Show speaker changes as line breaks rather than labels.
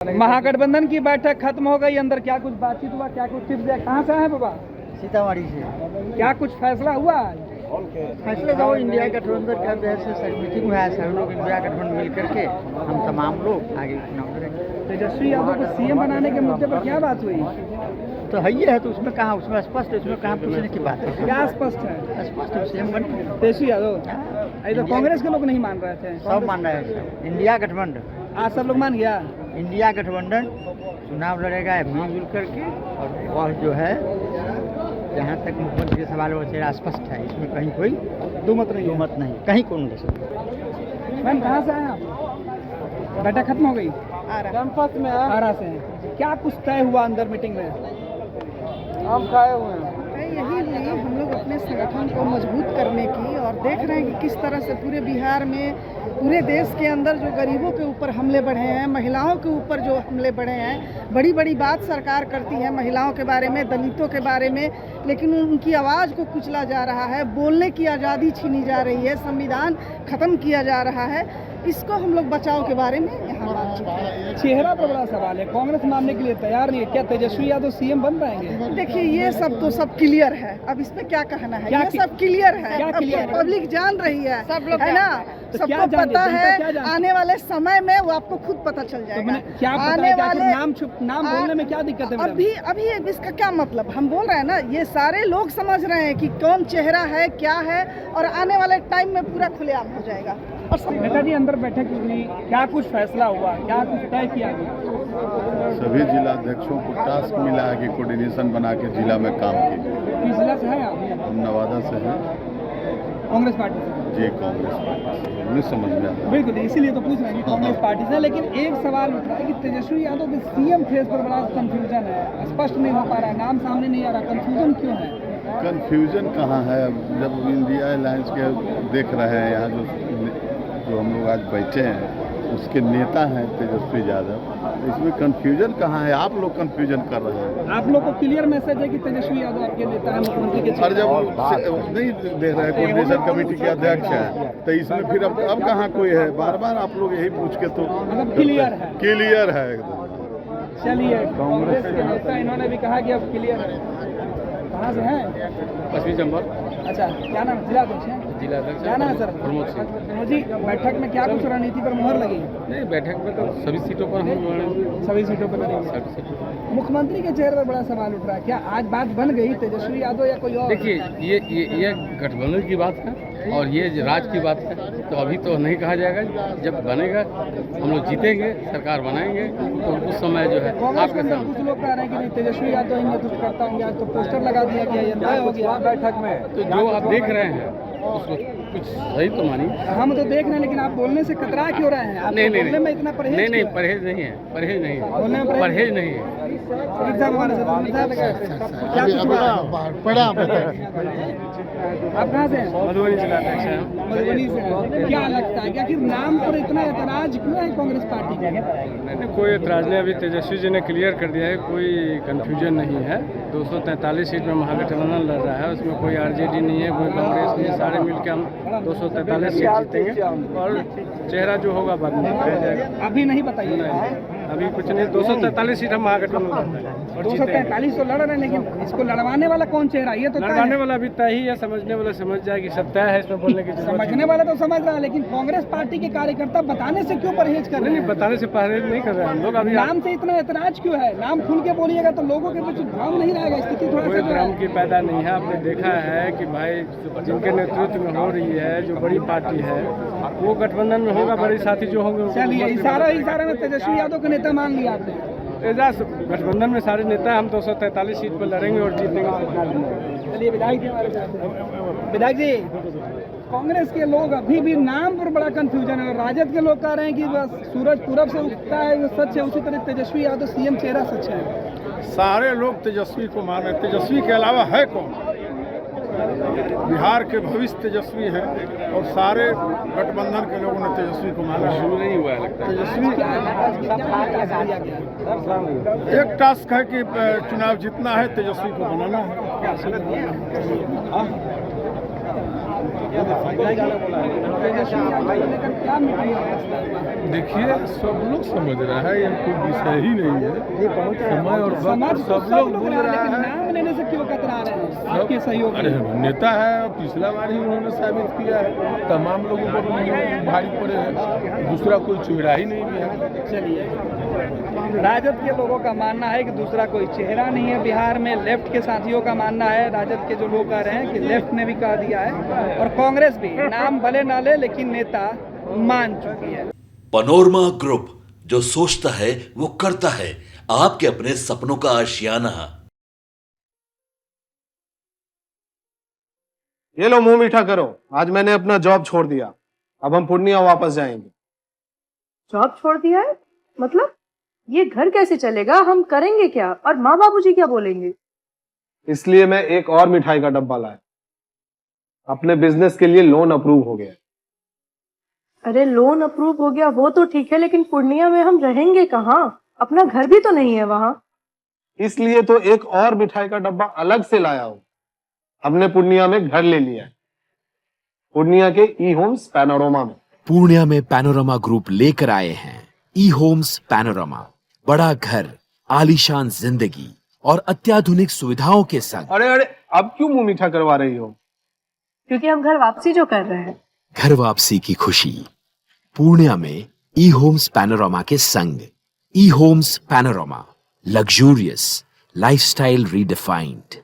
महागठबंधन की बैठक खत्म हो गई, अंदर क्या कुछ बातचीत हुआ, क्या कुछ टिप्स दिया? कहाँ से आए बाबा?
सीतामढ़ी से।
क्या कुछ फैसला हुआ?
फैसले तो इंडिया गठबंधन का जैसे सर मीटिंग हुआ है, सभी लोग इंडिया गठबंधन मिल करके हम तमाम लोग आगे चुनाव करेंगे।
तेजस्वी यादव को सीएम बनाने के मुद्दे पर क्या बात हुई?
तो है ये है, तो उसमें कहाँ, उसमें स्पष्ट, उसमें कहाँ पूछने की बात है?
क्या स्पष्ट है?
स्पष्ट सीएम बने
तेजस्वी यादव। अरे तो कांग्रेस के लोग नहीं मान रहे थे।
सब मान रहे हैं। इंडिया गठबंधन
आज सब लोग मान गया।
इंडिया गठबंधन चुनाव लड़ेगा मिलजुल करके, और वह जो है जहाँ तक मुख्यमंत्री के सवाल वो स्पष्ट है, इसमें कहीं कोई दो मत नहीं कहीं कांग्रेस।
मैम कहाँ से आए आप? बैठक खत्म हो गई कैंपस में? आरा से। क्या कुछ तय हुआ अंदर मीटिंग में? हम खाए हुए हैं।
यही हुई हम लोग अपने संगठन को मजबूत करने की, और देख रहे हैं कि किस तरह से पूरे बिहार में, पूरे देश के अंदर जो गरीबों के ऊपर हमले बढ़े हैं, महिलाओं के ऊपर जो हमले बढ़े हैं। बड़ी बड़ी बात सरकार करती है महिलाओं के बारे में, दलितों के बारे में, लेकिन उनकी आवाज़ को कुचला जा रहा है, बोलने की आज़ादी छीनी जा रही है, संविधान ख़त्म किया जा रहा है। इसको हम लोग बचाव के बारे में यहाँ बात।
चेहरा पर बड़ा सवाल है, कांग्रेस मानने के लिए तैयार नहीं है। क्या तेजस्वी यादव सीएम बन पाएंगे?
देखिए ये सब तो सब क्लियर है, अब इसमें क्या कहना है? ये सब क्लियर है, पब्लिक जान रही है, सब लोग है ना, सबको पता है। आने वाले समय में वो आपको खुद पता चल जाएगा।
क्या आने वाले नाम बोलने में क्या दिक्कत है?
अभी इसका क्या मतलब? हम बोल रहे हैं ना, ये सारे लोग समझ रहे हैं कि कौन चेहरा है, क्या है, और आने वाले टाइम में पूरा खुलेआम हो जाएगा।
नेताजी अंदर बैठक हुई, क्या कुछ फैसला हुआ, क्या कुछ तय किया गया?
सभी जिला अध्यक्षों को टास्क मिला है कि कोऑर्डिनेशन बना के जिला में काम कीजिए।
किस जिला से है आप?
हम नवादा से हैं।
कांग्रेस पार्टी से?
जी कांग्रेस पार्टी से। हमें समझ में आता है।
बिल्कुल, इसीलिए तो पूछ रहे हैं कि कांग्रेस पार्टी से। लेकिन एक सवाल उठ रहा है कि तेजस्वी यादव के सीएम फेस पर बड़ा कंफ्यूजन है, स्पष्ट नहीं हो पा रहा है, नाम सामने नहीं आ रहा। कंफ्यूजन क्यों है?
कन्फ्यूजन कहाँ है? जब इंडिया अलायंस के देख रहे हैं, यहाँ जो हम लोग आज बैठे हैं उसके नेता हैं तेजस्वी यादव, इसमें कन्फ्यूजन कहाँ है? आप लोग कन्फ्यूजन कर रहे हैं।
आप लोग को क्लियर मैसेज है कि तेजस्वी यादव आपके नेता है, मुख्यमंत्री के।
और जब नहीं देख रहे हैं कोऑर्डिनेशन कमेटी के अध्यक्ष हैं, तो इसमें फिर अब कहाँ कोई है? बार बार आप लोग यही पूछ के तो
मतलब क्लियर है?
क्लियर है एकदम।
चलिए, कांग्रेस के नेता इन्होंने भी कहा कि अब क्लियर है। कहाँ से हैं?
पश्चिमी चंबल।
अच्छा, क्या नाम? जिला अध्यक्ष हैं?
जिला अध्यक्ष
क्या नाम है सर?
प्रमोद सिंह
जी। बैठक में क्या कुछ रणनीति पर मुहर लगी?
नहीं, बैठक में तो सभी सीटों पर हम लड़ेंगे।
सभी सीटों पर लड़ेंगे।
सभी सीटों पर।
मुख्यमंत्री के चेहरे पर बड़ा सवाल उठ रहा है, क्या आज बात बन गई तेजस्वी यादव या कोई और?
देखिए, ये गठबंधन की बात है और ये राज की बात है, तो अभी तो नहीं कहा जाएगा। जब बनेगा, हम लोग जीतेंगे, सरकार बनाएंगे, तो उस समय जो है
कांग्रेस के अंदर कुछ लोग कह रहे हैं कि नहीं, तेजस्वी यादव ही नेतृत्व करता होंगे। आज तो पोस्टर लगा दिया गया, ये तय हो गया बैठक में।
तो जो आप देख रहे हैं उसको कुछ सही तो मानिए।
हम तो देख रहे हैं, लेकिन आप बोलने से कतरा क्यों रहे हैं?
नहीं,
बोलने में इतना परहेज?
नहीं, परहेज नहीं है, परहेज नहीं है,
बोलने में
परहेज नहीं है।
आप कहाँ से हैं?
मधुबनी जिला अध्यक्ष है।
मधुबनी से हैं। क्या लगता है कि आखिर नाम पर इतना ऐतराज क्यों है कांग्रेस पार्टी का?
नहीं, कोई ऐतराज नहीं। अभी तेजस्वी जी ने क्लियर कर दिया है, कोई कंफ्यूजन नहीं है। 243 सीट में महागठबंधन लड़ रहा है, उसमें कोई आरजेडी नहीं है, कोई कांग्रेस नहीं है। सारे मिलकर हम 243 सीट जीतेंगे, और चेहरा जो होगा बाद में बताया जाएगा।
अभी नहीं बताइए।
अभी कुछ नहीं, 243 सीट हम महागठबंधन लड़ रहे हैं और
243 तो लड़ रहे हैं, लेकिन इसको लड़वाने वाला कौन चेहरा? ये तो
लड़वाने वाला अभी तय ही है, समझने वाला समझ जाए कि सत्ता है, इसमें बोलने की जरूरत
समझने वाला तो समझ रहा है, लेकिन कांग्रेस पार्टी के कार्यकर्ता बताने से क्यों परहेज कर रहे हैं?
नहीं, बताने से परहेज नहीं कर रहे हैं हम लोग। अभी
नाम से इतना ऐतराज क्यों है? नाम खुल के बोलिएगा तो लोगों के बीच भ्रम नहीं रहेगा, स्थिति थोड़ा
कोई
सा
भ्रम की पैदा नहीं है। आपने देखा है कि भाई जिनके नेतृत्व में हो रही है, जो बड़ी पार्टी है, वो गठबंधन में होगा, बड़े साथी जो होंगे।
चलिए, इशारा में तेजस्वी यादव का नेता मान लिया आपने।
एजाज गठबंधन में सारे नेता, हम 243 सीट पर लड़ेंगे और जीतेंगे।
चलिए, विधायक जी हमारे साथ हैं। विधायक जी, कांग्रेस के लोग अभी भी नाम पर बड़ा कंफ्यूजन है, और राजद के लोग कह रहे हैं कि बस सूरज पूरब से उगता है, वो सच है। उसी तरह तेजस्वी यादव सीएम चेहरा सच है।
सारे लोग तेजस्वी को मान रहे हैं। तेजस्वी के अलावा है कौन? बिहार के भविष्य तेजस्वी हैं, और सारे गठबंधन के लोगों ने तेजस्वी को माना।
शुरू नहीं हुआ है लगता है।
तेजस्वी एक टास्क है कि चुनाव जीतना है, तेजस्वी को बनाना है।
तेजस्वी यादव को लेकर क्या मीटिंग का फैसला हुआ?
देखिए सब लोग समझ रहा है, यह कोई विषय ही नहीं है। समय और
समाज
वक्त
को
सब लोग बोल
लेकिन
रहा है।
नाम लेने से क्यों कतरा रहे हैं आपके सहयोग
अरे
में?
नेता है, पिछला बार ही उन्होंने साबित किया है, तमाम लोगों पर भारी पड़े हैं, दूसरा कोई चेहरा ही नहीं भी है।
चलिए, राजद के लोगों का मानना है कि दूसरा कोई चेहरा नहीं है बिहार में। लेफ्ट के साथियों का मानना है, राजद के जो लोग कह रहे हैं कि लेफ्ट ने भी कह दिया है, और कांग्रेस भी नाम भले ना ले लेकिन नेता मान चुकी है।
पनोरमा ग्रुप, जो सोचता है वो करता है। आपके अपने सपनों का आशियाना।
ये लो मुंह मीठा करो, आज मैंने अपना जॉब छोड़ दिया, अब हम पूर्णिया वापस जाएंगे।
जॉब छोड़ दिया है? मतलब ये घर कैसे चलेगा? हम करेंगे क्या? और माँ बाबूजी क्या बोलेंगे?
इसलिए मैं एक और मिठाई का डब्बा लाया। अपने बिजनेस के लिए लोन अप्रूव हो गया।
अरे लोन अप्रूव हो गया वो तो ठीक है, लेकिन पूर्णिया में हम रहेंगे कहाँ? अपना घर भी तो नहीं है वहाँ।
इसलिए तो एक और मिठाई का डब्बा अलग से लाया हूँ। हमने पूर्णिया में घर ले लिया है, पूर्णिया के ई होम्स पैनोरमा में।
पूर्णिया में पैनोरमा ग्रुप लेकर आए हैं ई होम्स पैनोरमा। बड़ा घर, आलीशान जिंदगी और अत्याधुनिक सुविधाओं के संग।
अरे अरे, अब क्यों मुंह मीठा करवा रही हो?
क्योंकि हम घर वापसी जो कर रहे हैं।
घर वापसी की खुशी पूर्णिया में ई होम्स पैनोरमा के संग। ई Homes Panorama, luxurious lifestyle redefined.